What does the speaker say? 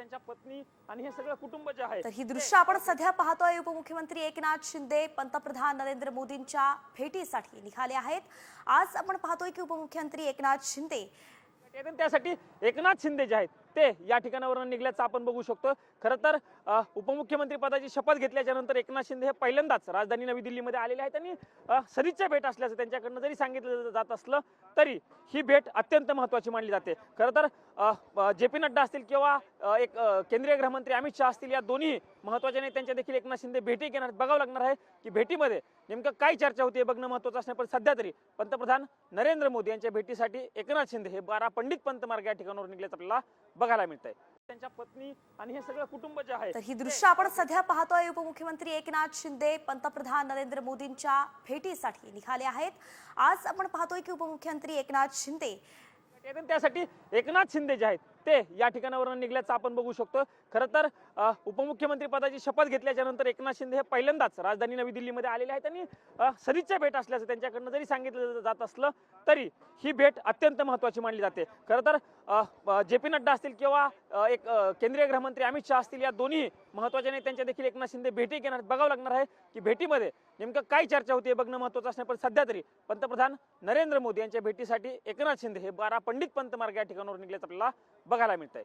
त्यांच्या पत्नी आणि हे सगळं कुटुंब जे आहे तर ही दृश्य आपण सध्या पाहतोय. उपमुख्यमंत्री एकनाथ शिंदे पंतप्रधान नरेंद्र मोदींच्या भेटीसाठी निघाले आहेत. आज आपण पाहतोय की उपमुख्यमंत्री एकनाथ शिंदे त्यासाठी एकनाथ शिंदे जे आहेत ते या ठिकाणावरून निघल्याचं आपण बघू शकतो. खरं तर उपमुख्यमंत्री पदाची शपथ घेतल्याच्या नंतर एकनाथ शिंदे हे पहिल्यांदाच राजधानी नवी दिल्लीमध्ये आलेले आहेत आणि सदिच्छा भेट असल्याचं त्यांच्याकडनं जरी सांगितलं जात असलं तरी ही भेट अत्यंत महत्त्वाची मानली जाते. खरं तर जे.पी. नड्डा असतील किंवा एक केंद्रीय गृहमंत्री अमित शहा असतील या दोन्ही महत्त्वाच्या नेत्यांच्या देखील एकनाथ शिंदे भेटी घेणार. बघावं लागणार आहे की भेटीमध्ये नेमकं काय चर्चा होती हे बघणं महत्त्वाचं असणार. पण सध्या तरी पंतप्रधान नरेंद्र मोदी यांच्या भेटीसाठी एकनाथ शिंदे हे 12 पंडित पंत मार्ग या ठिकाणावर निघल्याचं आपल्याला बघायला मिळतंय. त्यांच्या पत्नी आणि हे सगळं कुटुंब जे आहे तर ही दृश्य आपण सध्या पाहतोय. उपमुख्यमंत्री एकनाथ शिंदे पंतप्रधान नरेंद्र मोदींच्या भेटीसाठी निघाले आहेत. आज आपण पाहतोय की उपमुख्यमंत्री एकनाथ शिंदे त्यासाठी एकनाथ शिंदे जे आहेत ते या ठिकाणावरून निघल्याचं आपण बघू शकतो. खरं तर उपमुख्यमंत्री पदाची शपथ घेतल्याच्या नंतर एकनाथ शिंदे हे पहिल्यांदाच राजधानी नवी दिल्लीमध्ये आलेले आहेत आणि सदिच्छा भेट असल्याचं त्यांच्याकडनं जरी सांगितलं जात असलं तरी ही भेट अत्यंत महत्त्वाची मानली जाते. खरं तर जे.पी. नड्डा असतील किंवा एक केंद्रीय गृहमंत्री अमित शहा असतील या दोन्ही महत्त्वाच्या नेत्यांच्या देखील एकनाथ शिंदे भेटी घेणार. बघावं लागणार आहे की भेटीमध्ये नेमकं काय चर्चा होती हे बघणं महत्त्वाचं असणार. पण सध्या तरी पंतप्रधान नरेंद्र मोदी यांच्या भेटीसाठी एकनाथ शिंदे हे 12 पंडित पंत मार्ग या ठिकाणावर निघल्याचं आपल्याला बघायला मिळतंय.